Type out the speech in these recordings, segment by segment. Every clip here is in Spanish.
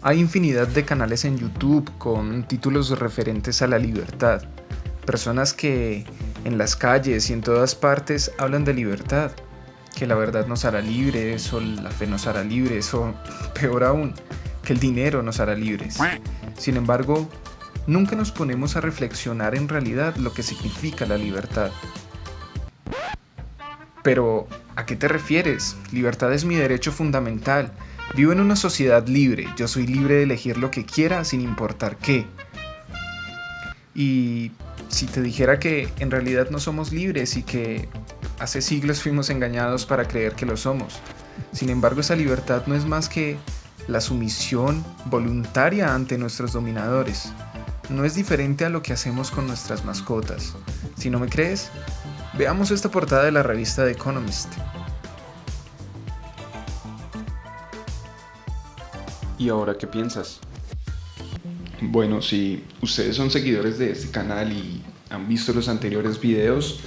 Hay infinidad de canales en YouTube con títulos referentes a la libertad. Personas que en las calles y en todas partes hablan de libertad, que la verdad nos hará libres o la fe nos hará libres o peor aún, que el dinero nos hará libres. Sin embargo, nunca nos ponemos a reflexionar en realidad lo que significa la libertad. Pero, ¿a qué te refieres? Libertad es mi derecho fundamental. Vivo en una sociedad libre, yo soy libre de elegir lo que quiera sin importar qué. Y si te dijera que en realidad no somos libres y que hace siglos fuimos engañados para creer que lo somos. Sin embargo, esa libertad no es más que la sumisión voluntaria ante nuestros dominadores. No es diferente a lo que hacemos con nuestras mascotas. Si no me crees, veamos esta portada de la revista The Economist. ¿Y ahora qué piensas? Bueno, si ustedes son seguidores de este canal y han visto los anteriores videos,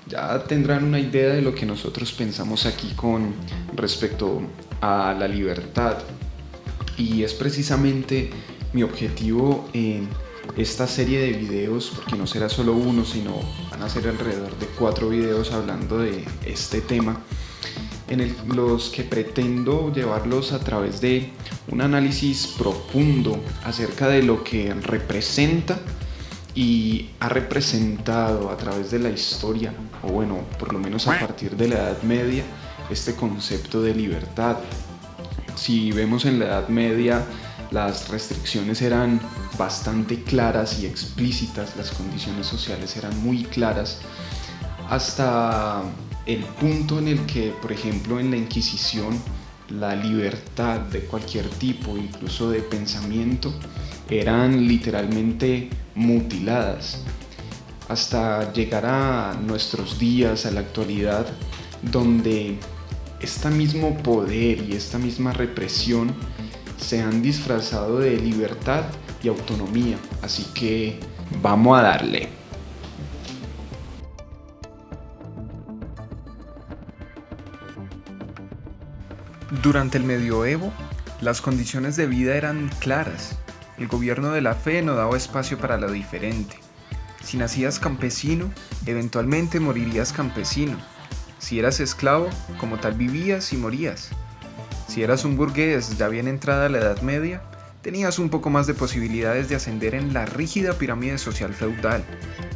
ya tendrán una idea de lo que nosotros pensamos aquí con respecto a la libertad. Y es precisamente mi objetivo en esta serie de videos, porque no será solo uno, sino van a ser alrededor de 4 videos hablando de este tema, los que pretendo llevarlos a través de un análisis profundo acerca de lo que representa y ha representado a través de la historia, o bueno, por lo menos a partir de la Edad Media, este concepto de libertad. Si vemos en la Edad Media, las restricciones eran bastante claras y explícitas, las condiciones sociales eran muy claras, hasta el punto en el que, por ejemplo, en la Inquisición, la libertad de cualquier tipo, incluso de pensamiento, eran literalmente mutiladas, hasta llegar a nuestros días, a la actualidad, donde este mismo poder y esta misma represión se han disfrazado de libertad y autonomía. Así que vamos a darle. Durante el medioevo, las condiciones de vida eran claras. El gobierno de la fe no daba espacio para lo diferente. Si nacías campesino, eventualmente morirías campesino. Si eras esclavo, como tal vivías y morías. Si eras un burgués ya bien entrada la Edad Media, tenías un poco más de posibilidades de ascender en la rígida pirámide social feudal,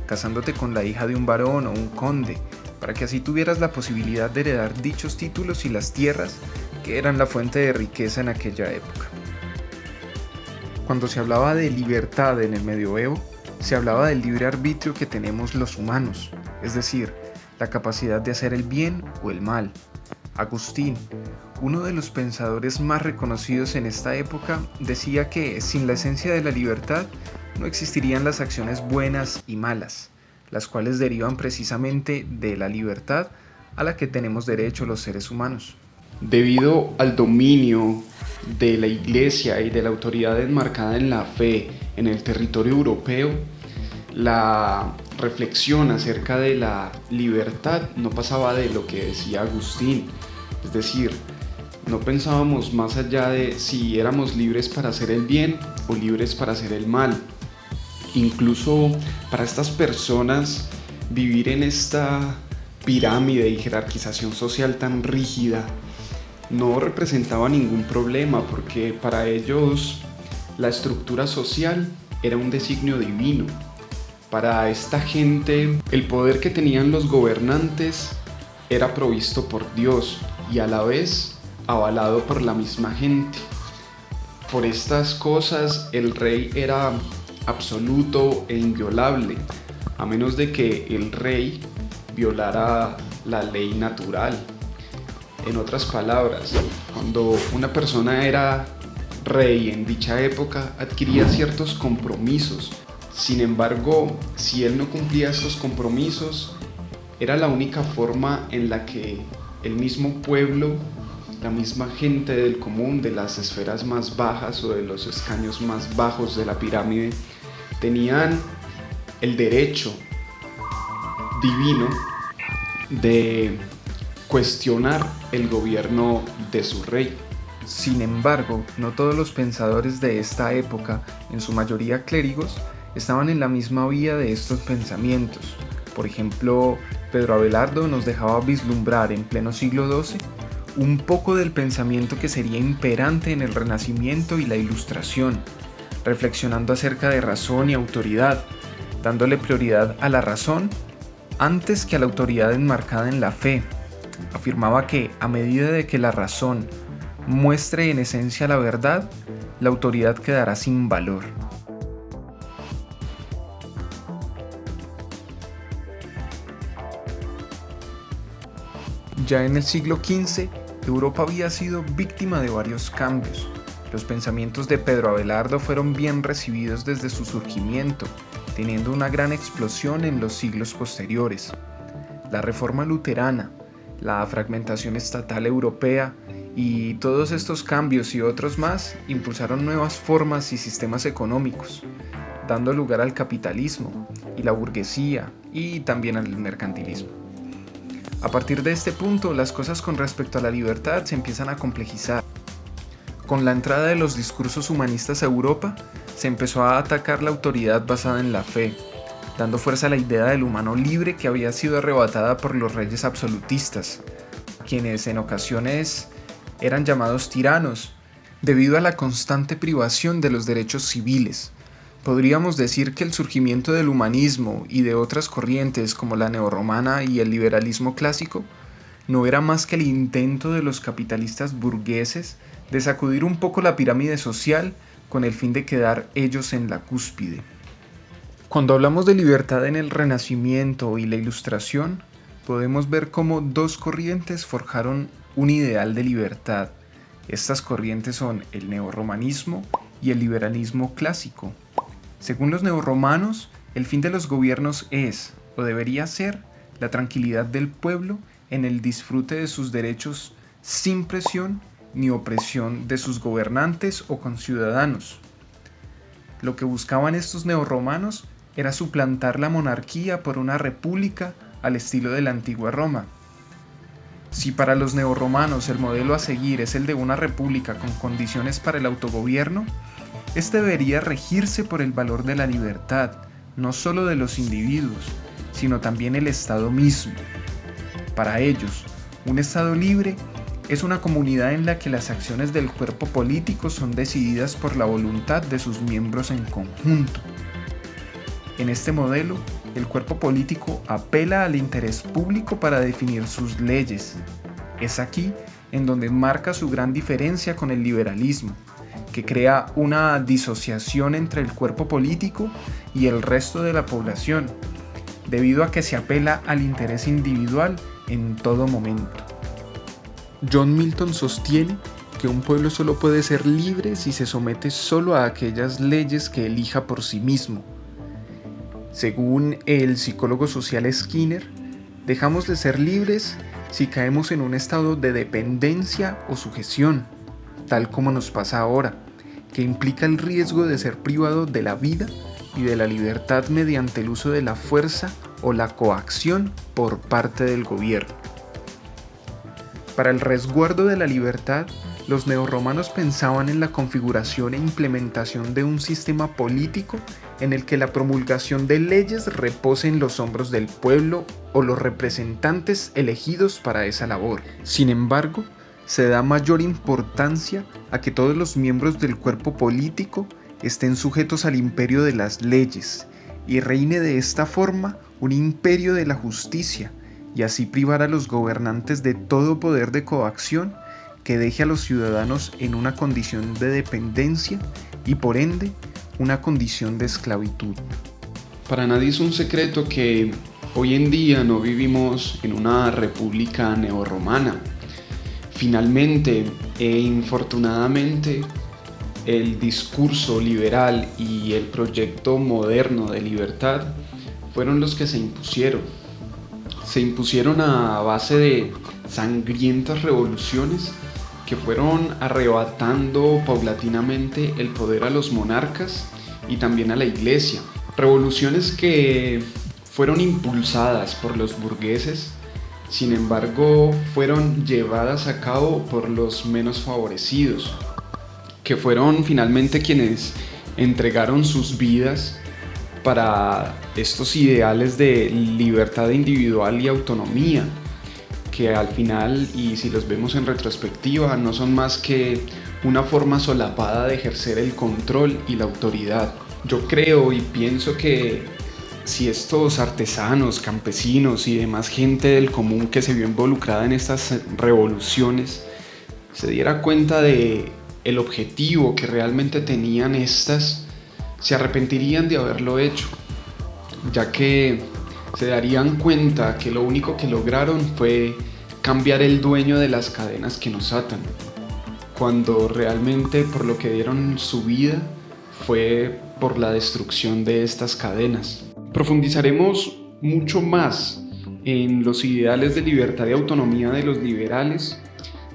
casándote con la hija de un barón o un conde, para que así tuvieras la posibilidad de heredar dichos títulos y las tierras que eran la fuente de riqueza en aquella época. Cuando se hablaba de libertad en el medioevo, se hablaba del libre arbitrio que tenemos los humanos, es decir, la capacidad de hacer el bien o el mal. Agustín, uno de los pensadores más reconocidos en esta época, decía que sin la esencia de la libertad no existirían las acciones buenas y malas, las cuales derivan precisamente de la libertad a la que tenemos derecho los seres humanos. Debido al dominio de la Iglesia y de la autoridad enmarcada en la fe en el territorio europeo, la reflexión acerca de la libertad no pasaba de lo que decía Agustín, es decir, no pensábamos más allá de si éramos libres para hacer el bien o libres para hacer el mal. Incluso para estas personas, vivir en esta pirámide y jerarquización social tan rígida no representaba ningún problema, porque para ellos la estructura social era un designio divino. Para esta gente, el poder que tenían los gobernantes era provisto por Dios y a la vez avalado por la misma gente. Por estas cosas, el rey era absoluto e inviolable, a menos de que el rey violara la ley natural. En otras palabras, cuando una persona era rey en dicha época, adquiría ciertos compromisos. Sin embargo, si él no cumplía estos compromisos, era la única forma en la que el mismo pueblo, la misma gente del común, de las esferas más bajas o de los escaños más bajos de la pirámide, tenían el derecho divino de cuestionar el gobierno de su rey. Sin embargo, no todos los pensadores de esta época, en su mayoría clérigos, estaban en la misma vía de estos pensamientos. Por ejemplo, Pedro Abelardo nos dejaba vislumbrar en pleno siglo XII un poco del pensamiento que sería imperante en el Renacimiento y la Ilustración, reflexionando acerca de razón y autoridad, dándole prioridad a la razón antes que a la autoridad enmarcada en la fe. Afirmaba que a medida de que la razón muestre en esencia la verdad, la autoridad quedará sin valor. Ya en el siglo XV, Europa había sido víctima de varios cambios. Los pensamientos de Pedro Abelardo fueron bien recibidos desde su surgimiento, teniendo una gran explosión en los siglos posteriores. La reforma luterana, la fragmentación estatal europea y todos estos cambios y otros más impulsaron nuevas formas y sistemas económicos, dando lugar al capitalismo y la burguesía y también al mercantilismo. A partir de este punto, las cosas con respecto a la libertad se empiezan a complejizar. Con la entrada de los discursos humanistas a Europa, se empezó a atacar la autoridad basada en la fe, dando fuerza a la idea del humano libre que había sido arrebatada por los reyes absolutistas, quienes en ocasiones eran llamados tiranos, debido a la constante privación de los derechos civiles. Podríamos decir que el surgimiento del humanismo y de otras corrientes como la neorromana y el liberalismo clásico no era más que el intento de los capitalistas burgueses de sacudir un poco la pirámide social con el fin de quedar ellos en la cúspide. Cuando hablamos de libertad en el Renacimiento y la Ilustración, podemos ver cómo dos corrientes forjaron un ideal de libertad. Estas corrientes son el neorromanismo y el liberalismo clásico. Según los neorromanos, el fin de los gobiernos es, o debería ser, la tranquilidad del pueblo en el disfrute de sus derechos sin presión ni opresión de sus gobernantes o conciudadanos. Lo que buscaban estos neorromanos era suplantar la monarquía por una república al estilo de la antigua Roma. Si para los neorromanos el modelo a seguir es el de una república con condiciones para el autogobierno, este debería regirse por el valor de la libertad, no solo de los individuos, sino también el Estado mismo. Para ellos, un Estado libre es una comunidad en la que las acciones del cuerpo político son decididas por la voluntad de sus miembros en conjunto. En este modelo, el cuerpo político apela al interés público para definir sus leyes. Es aquí en donde marca su gran diferencia con el liberalismo, que crea una disociación entre el cuerpo político y el resto de la población, debido a que se apela al interés individual en todo momento. John Milton sostiene que un pueblo solo puede ser libre si se somete solo a aquellas leyes que elija por sí mismo. Según el psicólogo social Skinner, dejamos de ser libres si caemos en un estado de dependencia o sujeción, tal como nos pasa ahora, que implica el riesgo de ser privado de la vida y de la libertad mediante el uso de la fuerza o la coacción por parte del gobierno. Para el resguardo de la libertad, los neorromanos pensaban en la configuración e implementación de un sistema político en el que la promulgación de leyes repose en los hombros del pueblo o los representantes elegidos para esa labor. Sin embargo, se da mayor importancia a que todos los miembros del cuerpo político estén sujetos al imperio de las leyes y reine de esta forma un imperio de la justicia, y así privar a los gobernantes de todo poder de coacción que deje a los ciudadanos en una condición de dependencia y por ende una condición de esclavitud. Para nadie es un secreto que hoy en día no vivimos en una república neorromana. Finalmente e infortunadamente, el discurso liberal y el proyecto moderno de libertad fueron los que se impusieron. Se impusieron a base de sangrientas revoluciones que fueron arrebatando paulatinamente el poder a los monarcas y también a la iglesia. Revoluciones que fueron impulsadas por los burgueses, sin embargo fueron llevadas a cabo por los menos favorecidos, que fueron finalmente quienes entregaron sus vidas para estos ideales de libertad individual y autonomía, que al final, y si los vemos en retrospectiva, no son más que una forma solapada de ejercer el control y la autoridad. Yo creo y pienso que si estos artesanos, campesinos y demás gente del común que se vio involucrada en estas revoluciones se diera cuenta de el objetivo que realmente tenían estas, se arrepentirían de haberlo hecho, ya que se darían cuenta que lo único que lograron fue cambiar el dueño de las cadenas que nos atan, cuando realmente por lo que dieron su vida fue por la destrucción de estas cadenas. Profundizaremos mucho más en los ideales de libertad y autonomía de los liberales,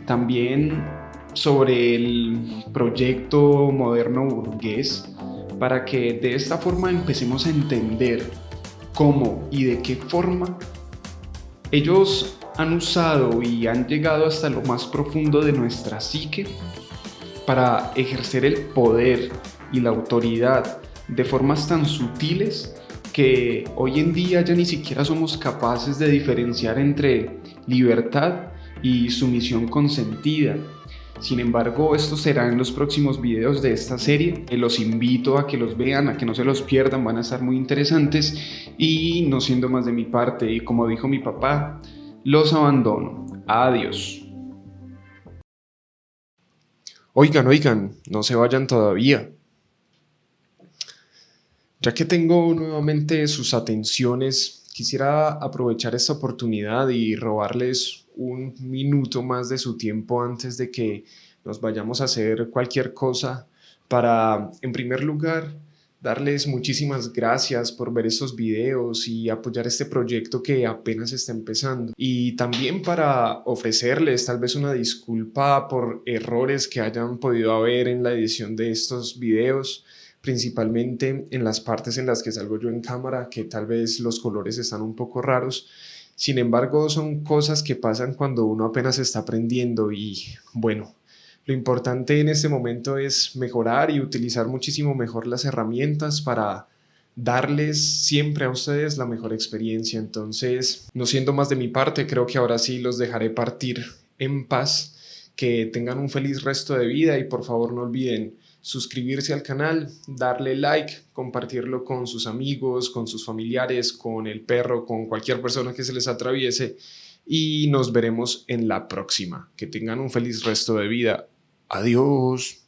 también sobre el proyecto moderno burgués, para que de esta forma empecemos a entender cómo y de qué forma ellos han usado y han llegado hasta lo más profundo de nuestra psique para ejercer el poder y la autoridad de formas tan sutiles que hoy en día ya ni siquiera somos capaces de diferenciar entre libertad y sumisión consentida. Sin embargo, esto será en los próximos videos de esta serie. Los invito a que los vean, a que no se los pierdan, van a estar muy interesantes. Y no siendo más de mi parte, y como dijo mi papá, los abandono. Adiós. Oigan, no se vayan todavía. Ya que tengo nuevamente sus atenciones, quisiera aprovechar esta oportunidad y robarles un minuto más de su tiempo antes de que nos vayamos a hacer cualquier cosa para, en primer lugar, darles muchísimas gracias por ver estos videos y apoyar este proyecto que apenas está empezando. Y también para ofrecerles tal vez una disculpa por errores que hayan podido haber en la edición de estos videos, principalmente en las partes en las que salgo yo en cámara, que tal vez los colores están un poco raros. Sin embargo, son cosas que pasan cuando uno apenas está aprendiendo y bueno, lo importante en este momento es mejorar y utilizar muchísimo mejor las herramientas para darles siempre a ustedes la mejor experiencia. Entonces, no siendo más de mi parte, creo que ahora sí los dejaré partir en paz. Que tengan un feliz resto de vida y por favor no olviden suscribirse al canal, darle like, compartirlo con sus amigos, con sus familiares, con el perro, con cualquier persona que se les atraviese y nos veremos en la próxima. Que tengan un feliz resto de vida. Adiós.